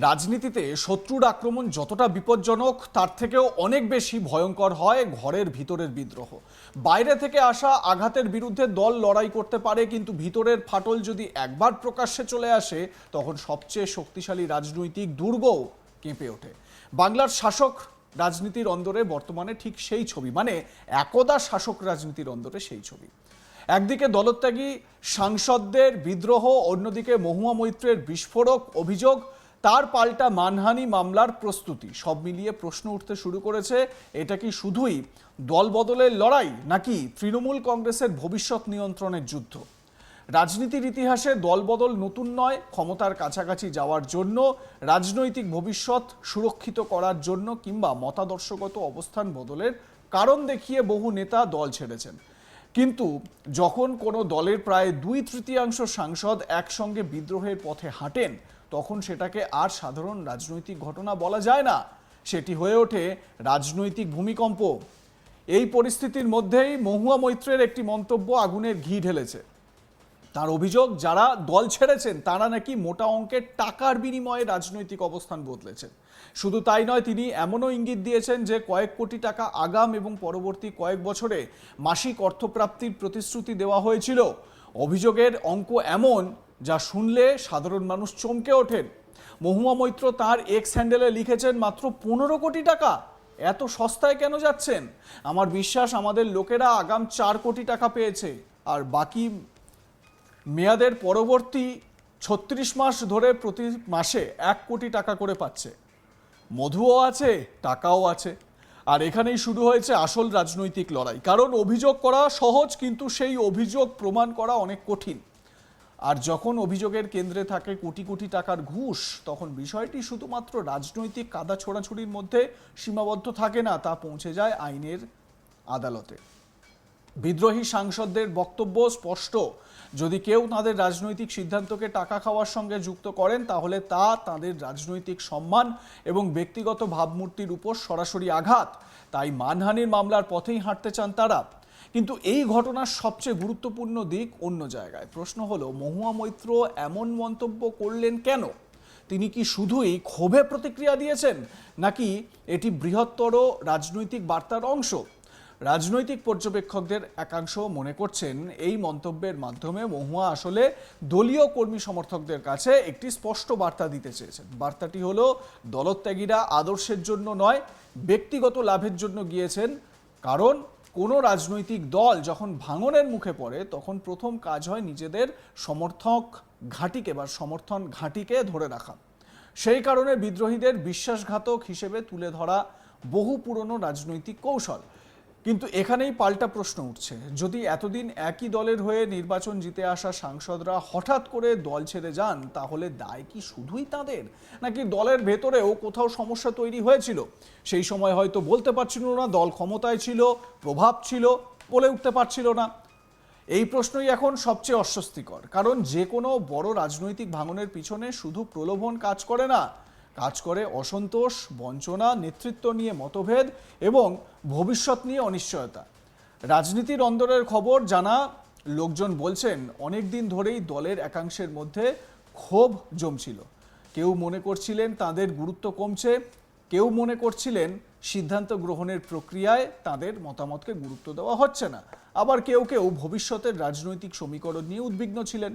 রাজনীতিতে শত্রুর আক্রমণ যতটা বিপজ্জনক তার থেকেও অনেক বেশি ভয়ঙ্কর হয় ঘরের ভিতরের বিদ্রোহ। বাইরে থেকে আসা আঘাতের বিরুদ্ধে দল লড়াই করতে পারে, কিন্তু ভিতরের ফাটল যদি একবার প্রকাশ্যে চলে আসে তখন সবচেয়ে শক্তিশালী রাজনৈতিক দুর্গও কেঁপে ওঠে। বাংলার শাসক রাজনীতির অন্দরে বর্তমানে ঠিক সেই ছবি, মানে একদা শাসক রাজনীতির অন্দরে সেই ছবি। একদিকে দলত্যাগী সাংসদদের বিদ্রোহ, অন্যদিকে মহুয়া মৈত্রের বিস্ফোরক অভিযোগ, তার পাল্টা মানহানি মামলার প্রস্তুতি। সব মিলিয়ে প্রশ্ন উঠতে শুরু করেছে, এটা কি শুধুই দল বদলের লড়াই, নাকি তৃণমূল কংগ্রেসের ভবিষ্যৎ নিয়ন্ত্রণের যুদ্ধ? রাজনীতির ইতিহাসে দলবদল নতুন নয়, ক্ষমতার কাছাকাছি যাওয়ার জন্য, রাজনৈতিক ভবিষ্যৎ সুরক্ষিত করার জন্য, কিংবা মতাদর্শগত অবস্থান বদলের কারণ দেখিয়ে বহু নেতা দল ছেড়েছেন। কিন্তু যখন কোনো দলের প্রায় 2/3 সাংসদ একসঙ্গে বিদ্রোহের পথে হাঁটেন, তখন সেটাকে আর সাধারণ রাজনৈতিক ঘটনা বলা যায় না, সেটি হয়ে ওঠে রাজনৈতিক ভূমিকম্প। এই পরিস্থিতির মধ্যেই মহুয়া মৈত্রের একটি মন্তব্য আগুনের ঘি ঢেলেছে। তার অভিযোগ, যারা দল ছেড়েছেন তারা নাকি মোটা অঙ্কের টাকার বিনিময়ে রাজনৈতিক অবস্থান বদলেছেন। শুধু তাই নয়, তিনি এমনও ইঙ্গিত দিয়েছেন যে কয়েক কোটি টাকা আগাম এবং পরবর্তী কয়েক বছরে মাসিক অর্থপ্রাপ্তির প্রতিশ্রুতি দেওয়া হয়েছিল। অভিযোগের অঙ্ক এমন যা শুনলে সাধারণ মানুষ চমকে ওঠেন। মহুয়া মৈত্র তার এক্স হ্যান্ডেলে লিখেছেন, মাত্র 15 কোটি টাকা, এত সস্তায় কেন যাচ্ছেন? আমার বিশ্বাস আমাদের লোকেরা আগাম 4 কোটি টাকা পেয়েছে, আর বাকি মেয়াদের পরবর্তী 36 মাস ধরে প্রতি মাসে 1 কোটি টাকা করে পাচ্ছে। মধুও আছে, টাকাও আছে। আর এখানেই শুরু হয়েছে আসল রাজনৈতিক লড়াই। কারণ অভিযোগ করা সহজ, কিন্তু সেই অভিযোগ প্রমাণ করা অনেক কঠিন। আর যখন অভিযোগের কেন্দ্রে থাকে কোটি কোটি টাকার ঘুষ, তখন বিষয়টি শুধুমাত্র রাজনৈতিক কাদা ছোড়াছুড়ির মধ্যে সীমাবদ্ধ থাকে না, তা পৌঁছে যায় আইনের আদালতে। বিদ্রোহী সাংসদদের বক্তব্য স্পষ্ট, যদি কেউ তাদের রাজনৈতিক সিদ্ধান্তকে টাকা খাওয়ার সঙ্গে যুক্ত করেন, তাহলে তা তাদের রাজনৈতিক সম্মান এবং ব্যক্তিগত ভাবমূর্তির উপর সরাসরি আঘাত। তাই মানহানির মামলার পথেই হাঁটতে চান তারা। কিন্তু এই ঘটনার সবচেয়ে গুরুত্বপূর্ণ দিক অন্য জায়গায়। প্রশ্ন হলো, মহুয়া মৈত্র এমন মন্তব্য করলেন কেন? তিনি কি শুধুই ক্ষোভে প্রতিক্রিয়া দিয়েছেন, নাকি এটি বৃহত্তর রাজনৈতিক বার্তার অংশ? রাজনৈতিক পর্যবেক্ষকদের একাংশ মনে করছেন, এই মন্তব্যের মাধ্যমে মহুয়া আসলে দলীয় কর্মী সমর্থকদের কাছে একটি স্পষ্ট বার্তা দিতে চেয়েছেন। বার্তাটি হলো, দলত্যাগীরা আদর্শের জন্য নয়, ব্যক্তিগত লাভের জন্য গিয়েছেন। কারণ কোনো রাজনৈতিক দল যখন ভাঙনের মুখে পড়ে, তখন প্রথম কাজ হয় নিজেদের সমর্থক ঘাঁটিকে বা সমর্থন ঘাঁটিকে ধরে রাখা। সেই কারণে বিদ্রোহীদের বিশ্বাসঘাতক হিসেবে তুলে ধরা বহু পুরনো রাজনৈতিক কৌশল। কিন্তু এখানেই পাল্টা প্রশ্ন উঠছে, যদি এতদিন একই দলের হয়ে নির্বাচন জিতে আসা সাংসদরা হঠাৎ করে দল ছেড়ে যান, তাহলে দায় কি শুধুই তাদের, নাকি দলের ভেতরেও কোথাও সমস্যা তৈরি হয়েছিল? সেই সময় হয়তো বলতে পারছিল না, দল ক্ষমতায় ছিল, প্রভাব ছিল, বলে উঠতে পারছিল না। এই প্রশ্নই এখন সবচেয়ে অস্বস্তিকর, কারণ যে কোনো বড় রাজনৈতিক ভাঙনের পিছনে শুধু প্রলোভন কাজ করে না, কাজ করে অসন্তোষ, বঞ্চনা, নেতৃত্ব নিয়ে মতভেদ এবং ভবিষ্যৎ নিয়ে অনিশ্চয়তা। রাজনীতির অন্দরের খবর জানা লোকজন বলছেন, অনেক দিন ধরেই দলের একাংশের মধ্যে ক্ষোভ জমছিল। কেউ মনে করছিলেন তাদের গুরুত্ব কমছে, কেউ মনে করছিলেন সিদ্ধান্ত গ্রহণের প্রক্রিয়ায় তাদের মতামতকে গুরুত্ব দেওয়া হচ্ছে না, আবার কেউ কেউ ভবিষ্যতের রাজনৈতিক সমীকরণ নিয়ে উদ্বিগ্ন ছিলেন।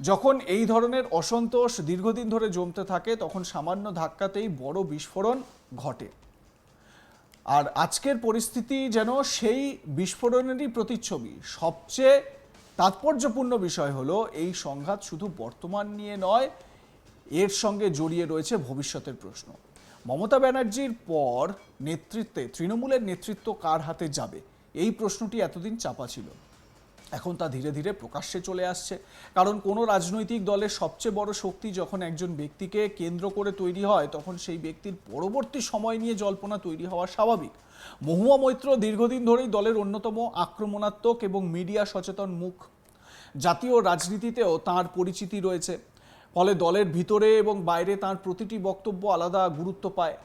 যখন এই ধরনের অসন্তোষ দীর্ঘদিন ধরে জমতে থাকে, তখন সামান্য ধাক্কাতেই বড় বিস্ফোরণ ঘটে। আর আজকের পরিস্থিতি যেন সেই বিস্ফোরণেরই প্রতিচ্ছবি। সবচেয়ে তাৎপর্যপূর্ণ বিষয় হলো, এই সংঘাত শুধু বর্তমান নিয়ে নয়, এর সঙ্গে জড়িয়ে রয়েছে ভবিষ্যতের প্রশ্ন। মমতা ব্যানার্জির পর নেতৃত্বে তৃণমূলের নেতৃত্ব কার হাতে যাবে, এই প্রশ্নটি এতদিন চাপা ছিল। এখন তা ধীরে ধীরে প্রকাশ্যে চলে আসছে। কারণ কোনো রাজনৈতিক দলের সবচেয়ে বড় শক্তি যখন একজন ব্যক্তিকে কেন্দ্র করে তৈরি হয়, তখন সেই ব্যক্তির পরবর্তী সময় নিয়ে জল্পনা তৈরি হওয়া স্বাভাবিক। মহুয়া মৈত্র দীর্ঘদিন ধরেই দলের অন্যতম আক্রমণাত্মক এবং মিডিয়া সচেতন মুখ। জাতীয় রাজনীতিতেও তার পরিচিতি রয়েছে, ফলে দলের ভিতরে এবং বাইরে তার প্রতিটি বক্তব্য আলাদা গুরুত্ব পায়।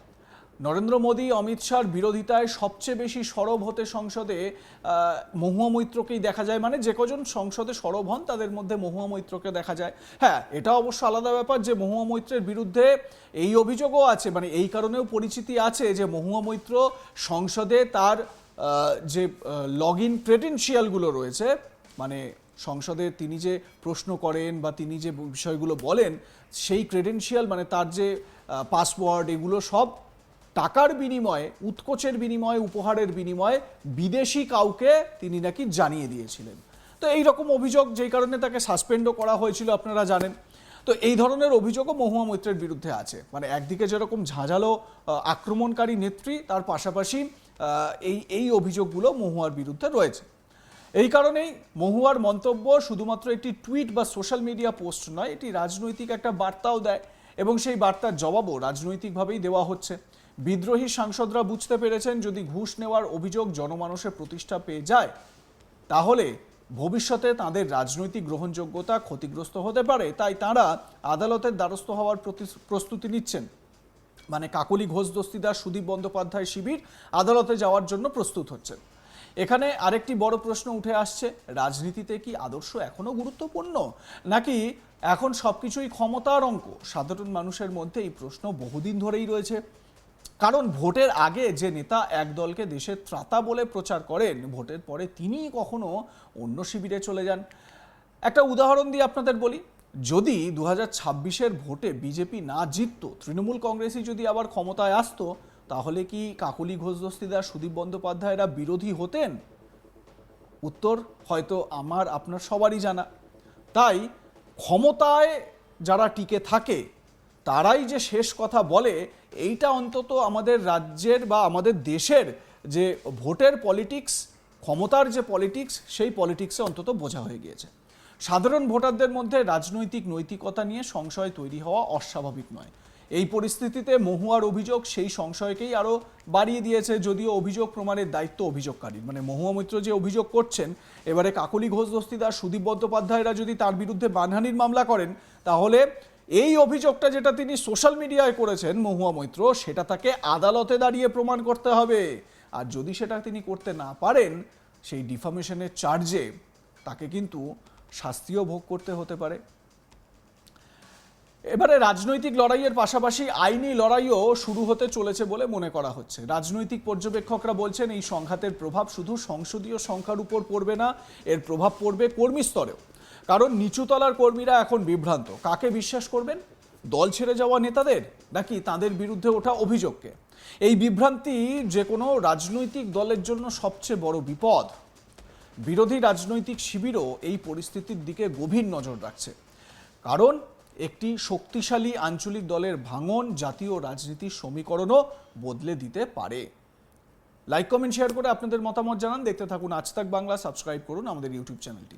নরেন্দ্র মোদী অমিত শাহর বিরোধিতায় সবচেয়ে বেশি সরব হতে সংসদে মহুয়া মৈত্রকেই দেখা যায়। মানে যে কজন সংসদে সরব হন তাদের মধ্যে মহুয়া মৈত্রকে দেখা যায়। হ্যাঁ, এটা অবশ্য আলাদা ব্যাপার যে মহুয়া মৈত্রের বিরুদ্ধে এই অভিযোগও আছে, মানে এই কারণেও পরিচিতি আছে যে মহুয়া মৈত্র সংসদে তার যে লগ ইন ক্রেডেনশিয়ালগুলো রয়েছে, মানে সংসদে তিনি যে প্রশ্ন করেন বা তিনি যে বিষয়গুলো বলেন সেই ক্রেডেনশিয়াল, মানে তার যে পাসওয়ার্ড, এগুলো সব টাকার বিনিময়ে, উৎকোচের বিনিময়ে, উপহারের বিনিময়ে বিদেশি কাউকে তিনি নাকি জানিয়ে দিয়েছিলেন। তো এই রকম অভিযোগ, যেই কারণে তাকে সাসপেন্ডও করা হয়েছিল আপনারা জানেন। তো এই ধরনের অভিযোগও মহুয়া মৈত্রের বিরুদ্ধে আছে। মানে একদিকে যেরকম ঝাঁঝালো আক্রমণকারী নেত্রী, তার পাশাপাশি এই অভিযোগগুলো মহুয়ার বিরুদ্ধে রয়েছে। এই কারণেই মহুয়ার মন্তব্য শুধুমাত্র একটি টুইট বা সোশ্যাল মিডিয়া পোস্ট নয়, এটি রাজনৈতিক একটা বার্তাও দেয় এবং সেই বার্তার জবাবও রাজনৈতিকভাবেই দেওয়া হচ্ছে। বিদ্রোহী সাংসদরা বুঝতে পেরেছেন যদি ঘুষ নেওয়ার অভিযোগ জনমানসে প্রতিষ্ঠা পেয়ে যায় তাহলে ভবিষ্যতে তাদের রাজনৈতিক গ্রহণযোগ্যতা ক্ষতিগ্রস্ত হতে পারে, তাই তাঁরা আদালতের দ্বারস্থ হওয়ার প্রস্তুতি নিচ্ছেন। মানে কাকলি ঘোষ দস্তিদার, সুদীপ বন্দ্যোপাধ্যায় শিবির আদালতে যাওয়ার জন্য প্রস্তুত হচ্ছেন। এখানে আরেকটি বড় প্রশ্ন উঠে আসছে, রাজনীতিতে কি আদর্শ এখনো গুরুত্বপূর্ণ, নাকি এখন সবকিছুই ক্ষমতার অঙ্ক? সাধারণ মানুষের মধ্যে এই প্রশ্ন বহুদিন ধরেই রয়েছে। কারণ ভোটের আগে যে নেতা এক দলকে দেশের ত্রাতা বলে প্রচার করেন, ভোটের পরে তিনি কখনো অন্য শিবিরে চলে যান। একটা উদাহরণ দিয়ে আপনাদের বলি, যদি 2026-এর ভোটে বিজেপি না জিতত, তৃণমূল কংগ্রেসই যদি আবার ক্ষমতায় আসতো, তাহলে কি কাকলি ঘোষ দস্তিদার, সুদীপ বন্দ্যোপাধ্যায়রা বিরোধী হতেন? উত্তর হয়তো আমার আপনার সবারই জানা। তাই ক্ষমতায় যারা টিকে থাকে তারাই যে শেষ কথা বলে, এইটা অন্তত আমাদের রাজ্যের বা আমাদের দেশের যে ভোটের পলিটিক্স, ক্ষমতার যে পলিটিক্স, সেই পলিটিক্সে অন্তত বোঝা হয়ে গিয়েছে। সাধারণ ভোটারদের মধ্যে রাজনৈতিক নৈতিকতা নিয়ে সংশয় তৈরি হওয়া অস্বাভাবিক নয়। এই পরিস্থিতিতে মহুয়ার অভিযোগ সেই সংশয়কেই আরও বাড়িয়ে দিয়েছে, যদিও অভিযোগ প্রমাণের দায়িত্ব অভিযোগকারীর। মানে মহুয়া মৈত্র যে অভিযোগ করছেন, এবারে কাকলি ঘোষ দস্তিদার, সুদীপ বন্দ্যোপাধ্যায়রা যদি তার বিরুদ্ধে মানহানির মামলা করেন, তাহলে এই অভিযোগটা যেটা তিনি সোশ্যাল মিডিয়ায় করেছেন মহুয়া মৈত্র, সেটা তাকে আদালতে দাঁড়িয়ে প্রমাণ করতে হবে। আর যদি সেটা তিনি করতে না পারেন, সেই ডিফামেশনের চার্জে তাকে কিন্তু শাস্তিও ভোগ করতে হতে পারে। এবারে রাজনৈতিক লড়াইয়ের পাশাপাশি আইনি লড়াইও শুরু হতে চলেছে বলে মনে করা হচ্ছে। রাজনৈতিক পর্যবেক্ষকরা বলছেন এই সংঘাতের প্রভাব শুধু সংসদীয় সংখ্যার উপর পড়বে না, এর প্রভাব পড়বে কর্মী স্তরেও। কারণ নিচুতলার কর্মীরা এখন বিভ্রান্ত, কাকে বিশ্বাস করবেন, দল ছেড়ে যাওয়া নেতাদের নাকি তাদের বিরুদ্ধে ওঠা অভিযোগকে? এই বিভ্রান্তি যে কোনো রাজনৈতিক দলের জন্য সবচেয়ে বড় বিপদ। বিরোধী রাজনৈতিক শিবিরও এই পরিস্থিতির দিকে গভীর নজর রাখছে, কারণ একটি শক্তিশালী আঞ্চলিক দলের ভাঙন জাতীয় রাজনীতির সমীকরণও বদলে দিতে পারে। লাইক, কমেন্ট, শেয়ার করে আপনাদের মতামত জানান। দেখতে থাকুন আজ তাক বাংলা, সাবস্ক্রাইব করুন আমাদের ইউটিউব চ্যানেলটি।